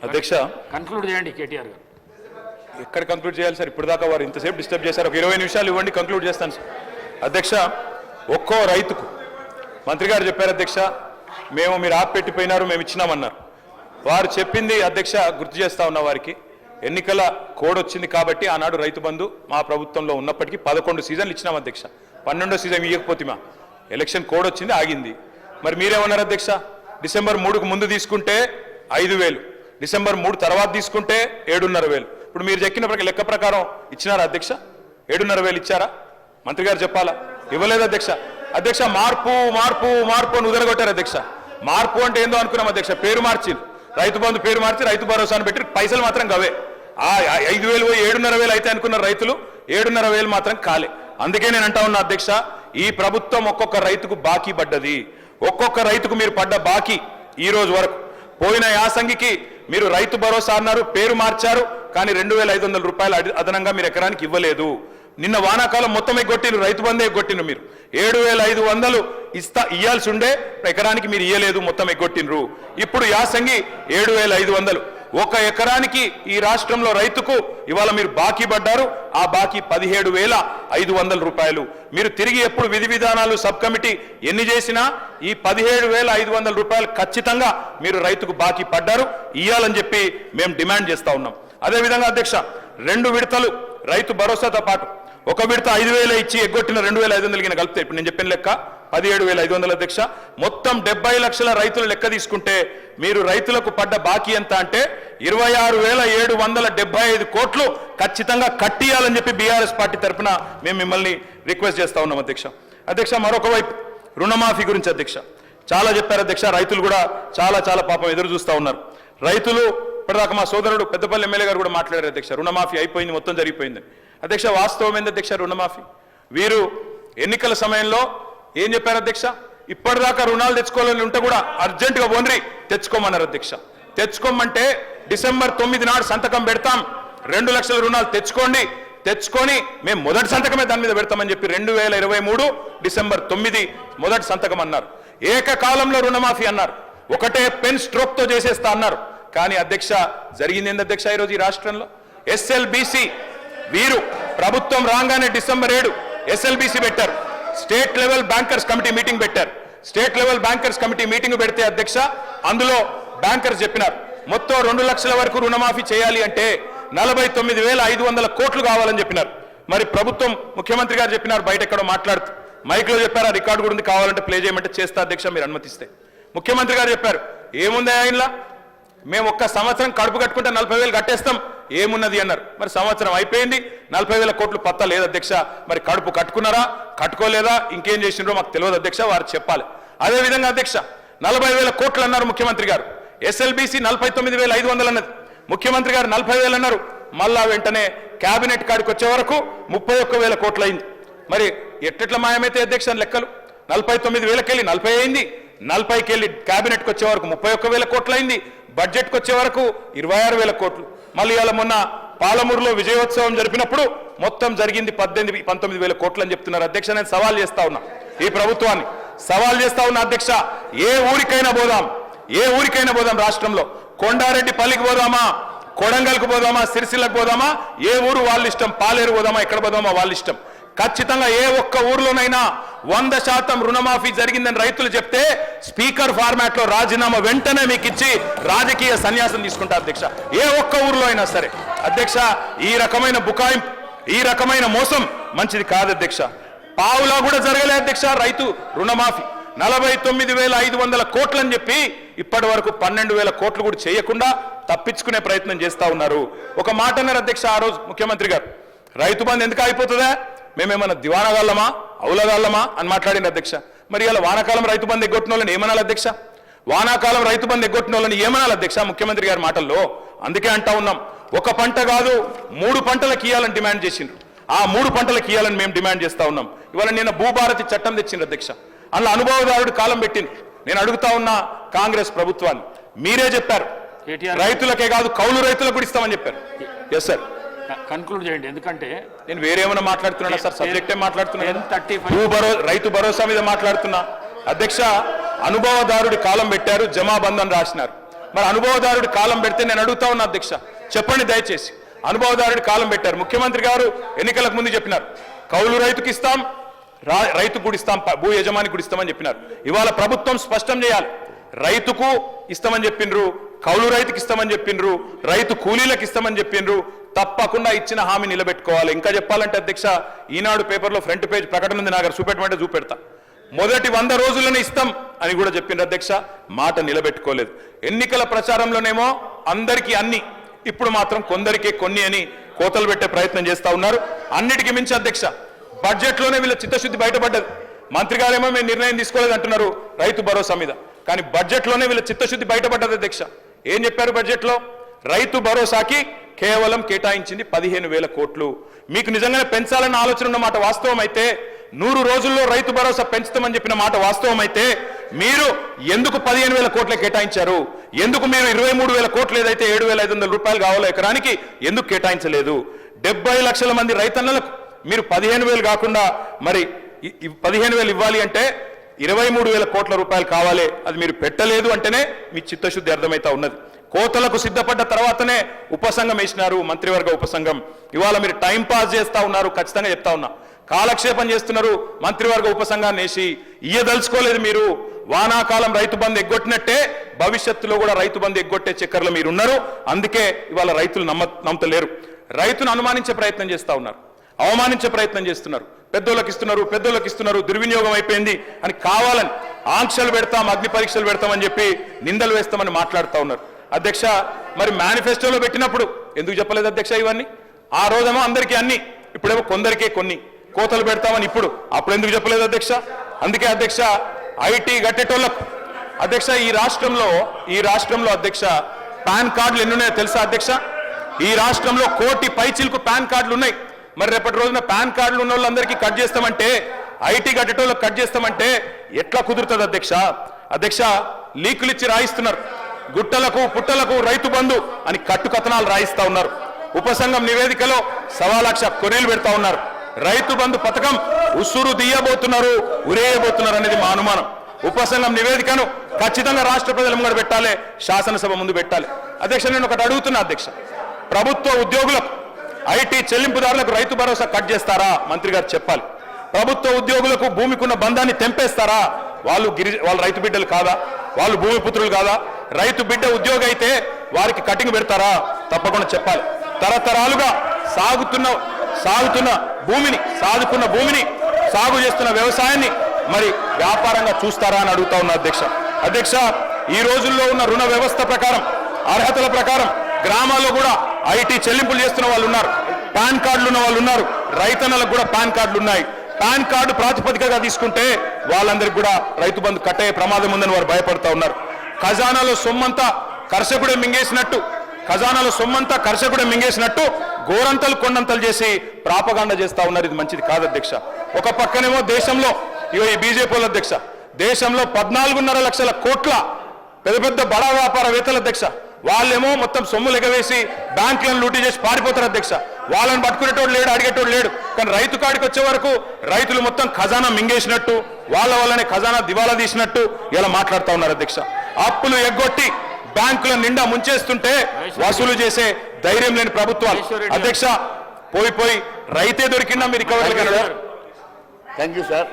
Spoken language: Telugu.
అధ్యక్ష కన్క్లూడ్ చేయండి కేటీఆర్ గారు. ఎక్కడ కంక్లూడ్ చేయాలి సార్? ఇప్పుడు దాకా వారు ఇంతసేపు డిస్టర్బ్ చేశారు. ఒక 20 నిమిషాలు ఇవ్వండి, కంక్లూడ్ చేస్తాను సార్. అధ్యక్ష, ఒక్కో రైతుకు మంత్రి గారు చెప్పారు అధ్యక్ష, మేము మీరు ఆపెట్టిపోయినారు, మేము ఇచ్చినామన్నారు. వారు చెప్పింది అధ్యక్ష గుర్తు చేస్తా ఉన్న వారికి, ఎన్నికల కోడ్ వచ్చింది కాబట్టి ఆనాడు రైతు బంధు మా ప్రభుత్వంలో ఉన్నప్పటికీ 11 సీజన్లు ఇచ్చినాం అధ్యక్ష. 12వ సీజన్ ఇవ్వకపోతే మా ఎలక్షన్ కోడ్ వచ్చింది, ఆగింది. మరి మీరేమన్నారు అధ్యక్ష? డిసెంబర్ 3కు ముందు తీసుకుంటే 5,000, డిసెంబర్ 3 తర్వాత తీసుకుంటే 7,500. ఇప్పుడు మీరు చెక్కిన లెక్క ప్రకారం ఇచ్చినారా అధ్యక్ష? 7,500 ఇచ్చారా? మంత్రి గారు చెప్పాలా? ఇవ్వలేదు అధ్యక్ష. అధ్యక్ష, మార్పు మార్పు మార్పు అని ఉదరగొట్టారు అధ్యక్ష. మార్పు అంటే ఏందో అనుకున్నాం అధ్యక్ష. పేరు మార్చి రైతు బంధు పేరు మార్చి రైతు భరోసాను పెట్టి పైసలు మాత్రం గవే. 5,000 7,500 అయితే అనుకున్న రైతులు 7,500 మాత్రం కాలే. అందుకే నేను అంటా ఉన్నా అధ్యక్ష, ఈ ప్రభుత్వం ఒక్కొక్క రైతుకు బాకీ పడ్డది. ఒక్కొక్క రైతుకు మీరు పడ్డ బాకీ ఈ రోజు వరకు, పోయిన యాసంగికి మీరు రైతు భరోసా అన్నారు, పేరు మార్చారు, కానీ 2,500 రూపాయలు అదనంగా మీరు ఎకరానికి ఇవ్వలేదు. నిన్న వానాకాలం మొత్తం ఎగ్గొట్టిను, రైతు బంధే ఎగ్గొట్టిను. మీరు 7,500 ఇయ్యాల్సి ఉండే ఎకరానికి మీరు ఇయ్యలేదు, మొత్తం ఎగ్గొట్టినరు. ఇప్పుడు యాసంగి 7,500. ఒక ఎకరానికి ఈ రాష్ట్రంలో రైతుకు ఇవాళ మీరు బాకీ పడ్డారు. ఆ బాకీ 17,500 రూపాయలు. మీరు తిరిగి ఎప్పుడు విధి విధానాలు సబ్ కమిటీ ఎన్ని చేసినా ఈ 17,500 రూపాయలు ఖచ్చితంగా మీరు రైతుకు బాకీ పడ్డారు, ఇయ్యాలని చెప్పి మేము డిమాండ్ చేస్తా ఉన్నాం. అదేవిధంగా అధ్యక్ష, 2 విడతలు రైతు భరోసాతో పాటు ఒక విడత 5,000 ఇచ్చి ఎగ్గొట్టిన 2,500 కలిపితే ఇప్పుడు నేను చెప్పిన లెక్క 17,500 అధ్యక్ష. మొత్తం 70 లక్షల రైతులు లెక్క తీసుకుంటే మీరు రైతులకు పడ్డ బాకీ ఎంత అంటే 26,775 కోట్లు ఖచ్చితంగా కట్టియాలని చెప్పి బీఆర్ఎస్ పార్టీ తరఫున మేము మిమ్మల్ని రిక్వెస్ట్ చేస్తా ఉన్నాం అధ్యక్ష. అధ్యక్ష, మరొక వైపు రుణమాఫీ గురించి అధ్యక్ష చాలా చెప్పారు అధ్యక్ష. రైతులు కూడా చాలా పాపం ఎదురు చూస్తూ ఉన్నారు. రైతులు ఇప్పటిదాకా మా సోదరుడు పెద్దపల్లి ఎమ్మెల్యే గారు కూడా మాట్లాడారు అధ్యక్ష, రుణమాఫీ అయిపోయింది, మొత్తం జరిగిపోయిందని. అధ్యక్ష, వాస్తవం ఏంది అధ్యక్ష? రుణమాఫీ వీరు ఎన్నికల సమయంలో ఏం చెప్పారు అధ్యక్ష? ఇప్పటిదాకా రుణాలు తెచ్చుకోవాలని ఉంటే కూడా అర్జెంటుగా ఓన్రి తెచ్చుకోమన్నారు అధ్యక్ష. తెచ్చుకోమంటే డిసెంబర్ 9 నాడు సంతకం పెడతాం, 2 లక్షల రుణాలు తెచ్చుకొని మేము మొదటి సంతకమే దాని మీద పెడతామని చెప్పి 2023 డిసెంబర్ 9 మొదటి సంతకం అన్నారు. ఏకకాలంలో రుణమాఫీ అన్నారు, ఒకటే పెన్ స్ట్రోక్ తో చేసేస్తా అన్నారు. కానీ అధ్యక్ష, జరిగింది ఏంది అధ్యక్ష? ఈరోజు ఈ రాష్ట్రంలో SLBC వీరు ప్రభుత్వం రాగానే డిసెంబర్ 7 SLBC పెట్టారు. State level bankers committee meeting పెట్టారు. State level bankers committee meeting పెడితే అధ్యక్ష, అందులో బ్యాంకర్స్ చెప్పినారు మొత్తం 2 లక్షల వరకు రుణమాఫీ చేయాలి అంటే 49,500 కోట్లు కావాలని చెప్పినారు. మరి ప్రభుత్వం ముఖ్యమంత్రి గారు చెప్పినారు, బయట ఎక్కడో మాట్లాడుతూ మైక్లో చెప్పారు, ఆ రికార్డు కూడా ఉంది, కావాలంటే ప్లే చేయమంటే చేస్తా అధ్యక్ష మీరు అనుమతిస్తే. ముఖ్యమంత్రి గారు చెప్పారు, ఏముంది ఆయనలా, మేము ఒక్క సంవత్సరం కడుపు కట్టుకుంటే 40,000 కట్టేస్తాం, ఏమున్నది అన్నారు. మరి సంవత్సరం అయిపోయింది, 40,000 కోట్లు పత్తా లేదు అధ్యక్ష. మరి కడుపు కట్టుకున్నారా, కట్టుకోలేదా, ఇంకేం చేసినారో మాకు తెలియదు అధ్యక్ష, వారు చెప్పాలి. అదేవిధంగా అధ్యక్ష, 40,000 కోట్లు అన్నారు ముఖ్యమంత్రి గారు, SLBC 49,500 అన్నది, ముఖ్యమంత్రి గారు 40,000 అన్నారు. మళ్ళా వెంటనే కేబినెట్ కాడికి వచ్చే వరకు 31,000 కోట్లు అయింది. మరి ఎట్లా మాయమైతే అధ్యక్ష లెక్కలు? 49,000కి వెళ్ళి 40 అయింది, 40కి వెళ్ళి కేబినెట్కి వచ్చే వరకు 31,000 కోట్లు అయింది, బడ్జెట్కి వచ్చే వరకు 26,000 కోట్లు. మళ్ళీ ఇవాళ మొన్న పాలమూరులో విజయోత్సవం జరిపినప్పుడు మొత్తం జరిగింది 19,000 కోట్లు అని చెప్తున్నారు అధ్యక్ష. నేను సవాల్ చేస్తా ఉన్నా, ఈ ప్రభుత్వాన్ని సవాల్ చేస్తా ఉన్నా అధ్యక్ష. ఏ ఊరికైనా పోదాం రాష్ట్రంలో, కొండారెడ్డిపల్లికి పోదామా, కొడంగల్కి పోదామా, సిరిసిల్లకు పోదామా, ఏ ఊరు వాళ్ళ ఇష్టం, పాలేరు పోదామా, ఎక్కడ పోదామా వాళ్ళ ఇష్టం. ఖచ్చితంగా ఏ ఒక్క ఊర్లోనైనా 100% రుణమాఫీ జరిగిందని రైతులు చెప్తే స్పీకర్ ఫార్మాట్ లో రాజీనామా వెంటనే మీకు ఇచ్చి రాజకీయ సన్యాసం తీసుకుంటారు అధ్యక్ష, ఏ ఒక్క ఊర్లో అయినా సరే. అధ్యక్ష, ఈ రకమైన బుకాయింపు, ఈ రకమైన మోసం మంచిది కాదు అధ్యక్ష. పావులా కూడా జరగలే అధ్యక్ష రైతు రుణమాఫీ. 49,500 కోట్లు అని చెప్పి ఇప్పటి వరకు 12,000 కోట్లు కూడా చేయకుండా తప్పించుకునే ప్రయత్నం చేస్తా ఉన్నారు. ఒక మాట అన్నారు అధ్యక్ష ఆ రోజు ముఖ్యమంత్రి గారు, రైతు బంధు ఎందుకు అయిపోతుందా, మేమేమన్నా దివానగాళ్ళమా, అవులగాళ్ళమా అని మాట్లాడింది అధ్యక్ష. మరి ఇలా వానాకాలం రైతు బంధు ఎగ్గొట్టిన వాళ్ళని ఏమనాలి అధ్యక్ష? వానాకాలం రైతు బంధు ఎగ్గొట్టిన వాళ్ళని ఏమనాలి అధ్యక్ష ముఖ్యమంత్రి గారి మాటల్లో? అందుకే అంటా ఉన్నాం, ఒక పంట కాదు 3 పంటలకు ఇయ్యాలని డిమాండ్ చేసిండ్రు. ఆ 3 పంటలకు ఇయ్యాలని మేము డిమాండ్ చేస్తా ఉన్నాం. ఇవాళ నిన్న భూభారతి చట్టం తెచ్చిండ్రు అధ్యక్ష, అందులో అనుభవదారుడు కాలం పెట్టింది. నేను అడుగుతా ఉన్నా కాంగ్రెస్ ప్రభుత్వాన్ని, మీరే చెప్పారు రైతులకే కాదు కౌలు రైతులకు కూడా ఇస్తామని చెప్పారు. ఎస్ సార్, కన్క్లూడ్ చేయండి, ఎందుకంటే నేను వేరేమైనా మాట్లాడుతున్నా సార్, సబ్జెక్టే మాట్లాడుతున్నా, రైతు భరోసా మీద మాట్లాడుతున్నా అధ్యక్ష. అనుభవదారుడి కాలం పెట్టారు, జమాబంద్ అని రాసినారు. మరి అనుభవదారుడి కాలం పెడితే నేను అడుగుతా ఉన్నా అధ్యక్ష, చెప్పండి దయచేసి. అనుభవదారుడి కాలం పెట్టారు. ముఖ్యమంత్రి గారు ఎన్నికలకు ముందు చెప్పినారు, కౌలు రైతుకి ఇస్తాం, రైతు కూడా ఇస్తాం, భూ యజమాని కూడా ఇస్తామని చెప్పినారు. ఇవాళ ప్రభుత్వం స్పష్టం చేయాలి, రైతుకు ఇస్తామని చెప్పిండ్రు, కౌలు రైతుకి ఇస్తామని చెప్పిండ్రు, రైతు కూలీలకు ఇస్తామని చెప్పిండ్రు. తప్పకుండా ఇచ్చిన హామీ నిలబెట్టుకోవాలి. ఇంకా చెప్పాలంటే అధ్యక్ష, ఈనాడు పేపర్లో ఫ్రంట్ పేజ్ ప్రకటన ఉంది, నాకు చూపెట్టమంటే చూపెడతా. మొదటి 100 రోజుల్లోనే ఇస్తాం అని కూడా చెప్పిండ్రు అధ్యక్ష, మాట నిలబెట్టుకోలేదు. ఎన్నికల ప్రచారంలోనేమో అందరికీ అన్ని, ఇప్పుడు మాత్రం కొందరికే కొన్ని అని కోతలు పెట్టే ప్రయత్నం చేస్తా ఉన్నారు. అన్నిటికీ మించి అధ్యక్ష, బడ్జెట్లోనే వీళ్ళ చిత్తశుద్ధి బయటపడ్డది. మంత్రి గారేమో మేము నిర్ణయం తీసుకోలేదు అంటున్నారు రైతు భరోసా మీద, కానీ బడ్జెట్లోనే వీళ్ళ చిత్తశుద్ధి బయటపడ్డది అధ్యక్ష. ఏం చెప్పారు బడ్జెట్లో? రైతు భరోసాకి కేవలం కేటాయించింది 15,000 కోట్లు. మీకు నిజంగానే పెంచాలన్న ఆలోచన ఉన్న మాట వాస్తవం అయితే, 100 రోజుల్లో రైతు భరోసా పెంచుతామని చెప్పిన మాట వాస్తవం అయితే, మీరు ఎందుకు 15,000 కోట్లే కేటాయించారు? ఎందుకు మీరు 23,000 కోట్లు ఏదైతే 7,500 రూపాయలు కావాలో ఎకరానికి ఎందుకు కేటాయించలేదు? 70 లక్షల మంది రైతన్నలకు మీరు 15,000 కాకుండా మరి 15,000 ఇవ్వాలి అంటే 23,000 కోట్ల రూపాయలు కావాలి. అది మీరు పెట్టలేదు అంటేనే మీ చిత్తశుద్ధి అర్థమైతా ఉన్నది. కోతలకు సిద్ధపడ్డ తర్వాతనే ఉపసంఘం వేసినారు, మంత్రివర్గ ఉపసంఘం. ఇవాళ మీరు టైం పాస్ చేస్తా ఉన్నారు, ఖచ్చితంగా చెప్తా ఉన్నా, కాలక్షేపం చేస్తున్నారు. మంత్రివర్గ ఉపసంఘాన్ని వేసి ఇయ్యదలుచుకోలేదు మీరు. వానాకాలం రైతు బంధు ఎగ్గొట్టినట్టే భవిష్యత్తులో కూడా రైతు బంధు ఎగ్గొట్టే చక్కర్లో మీరు ఉన్నారు. అందుకే ఇవాళ రైతులు నమ్మతలేరు. రైతును అనుమానించే ప్రయత్నం చేస్తా ఉన్నారు, అవమానించే ప్రయత్నం చేస్తున్నారు. పెద్దోళ్ళకి ఇస్తున్నారు, దుర్వినియోగం అయిపోయింది అని కావాలని ఆంక్షలు పెడతాం, అగ్ని పరీక్షలు పెడతామని చెప్పి నిందలు వేస్తామని మాట్లాడుతూ ఉన్నారు. అధ్యక్ష, మరి మేనిఫెస్టోలో పెట్టినప్పుడు ఎందుకు చెప్పలేదు అధ్యక్ష ఇవన్నీ? ఆ రోజేమో అందరికీ అన్ని, ఇప్పుడేమో కొందరికే కొన్ని కోతలు పెడతామని అప్పుడు ఎందుకు చెప్పలేదు అధ్యక్ష? అందుకే అధ్యక్ష, ఐటీ గట్టేటోళ్లకు అధ్యక్ష, ఈ రాష్ట్రంలో అధ్యక్ష పాన్ కార్డులు ఎన్ని ఉన్నాయో తెలుసా అధ్యక్ష? ఈ రాష్ట్రంలో 1 కోటి పైచిలకు పాన్ కార్డులు ఉన్నాయి. మరి రేపటి రోజున పాన్ కార్డులు ఉన్న వాళ్ళందరికీ కట్ చేస్తామంటే, ఐటీ గట్టేటోళ్ళకి కట్ చేస్తామంటే ఎట్లా కుదురుతుంది అధ్యక్ష? అధ్యక్ష, లీకులు ఇచ్చి రాయిస్తున్నారు, గుట్టలకు పుట్టలకు రైతు బంధు అని కట్టుకథనాలు రాయిస్తా ఉన్నారు. ఉపసంఘం నివేదికలో 1,00,000 కొరీలు పెడతా ఉన్నారు. రైతు బంధు పథకం ఉసురు తీయబోతున్నారు, ఉరేయబోతున్నారు అనేది మా అనుమానం. ఉపసంఘం నివేదికను ఖచ్చితంగా రాష్ట్ర ప్రజల ముందు పెట్టాలి, శాసనసభ ముందు పెట్టాలి. అధ్యక్ష, నేను ఒకటి అడుగుతున్నా అధ్యక్ష, ప్రభుత్వ ఉద్యోగులకు, ఐటీ చెల్లింపుదారులకు రైతు భరోసా కట్ చేస్తారా? మంత్రి గారు చెప్పాలి. ప్రభుత్వ ఉద్యోగులకు భూమికున్న బంధాన్ని తెంపేస్తారా? వాళ్ళు రైతు బిడ్డలు కాదా? వాళ్ళు భూమిపుత్రులు కాదా? రైతు బిడ్డ ఉద్యోగి అయితే వారికి కటింగ్ పెడతారా? తప్పకుండా చెప్పాలి. తరతరాలుగా సాగుతున్న భూమిని సాగు చేస్తున్న వ్యవసాయాన్ని మరి వ్యాపారంగా చూస్తారా అని అడుగుతా ఉన్నా అధ్యక్ష. ఈ రోజుల్లో ఉన్న రుణ వ్యవస్థ ప్రకారం, అర్హతల ప్రకారం గ్రామాల్లో కూడా ఐటీ చెల్లింపులు చేస్తున్న వాళ్ళు ఉన్నారు, పాన్ కార్డులు ఉన్న వాళ్ళు ఉన్నారు, రైతన్నలకు కూడా పాన్ కార్డులు ఉన్నాయి. పాన్ కార్డు ప్రాతిపదికగా తీసుకుంటే వాళ్ళందరికీ కూడా రైతు బంధు కట్టే ప్రమాదం ఉందని వారు భయపడతా ఉన్నారు. ఖజానాలో సొమ్మంతా కర్షకుడే మింగేసినట్టు గోరంతలు కొండంతలు చేసి ప్రాపగాండ చేస్తా ఉన్నారు. ఇది మంచిది కాదు అధ్యక్ష. ఒక పక్కనేమో దేశంలో ఈ బీజేపీ అధ్యక్ష, దేశంలో 14.5 లక్షల కోట్ల పెద్ద బడా వ్యాపారవేత్తల అధ్యక్ష, వాళ్ళేమో మొత్తం సొమ్ములు ఎగవేసి బ్యాంకులను లూటీ చేసి పారిపోతారు అధ్యక్ష. వాళ్ళని పట్టుకునేటోడు లేడు, అడిగేటోడు లేడు. కానీ రైతు కాడికి వచ్చే వరకు రైతులు మొత్తం ఖజానా మింగేసినట్టు, వాళ్ళ వల్లనే ఖజానా దివాలా తీసినట్టు ఇలా మాట్లాడుతూ ఉన్నారు అధ్యక్ష. అప్పులు ఎగ్గొట్టి బ్యాంకుల నిండా ముంచేస్తుంటే వసూలు చేసే ధైర్యం లేని ప్రభుత్వాలు అధ్యక్ష. పోయి రైతే దొరికినా మీరు రికవరీ. Thank you sir.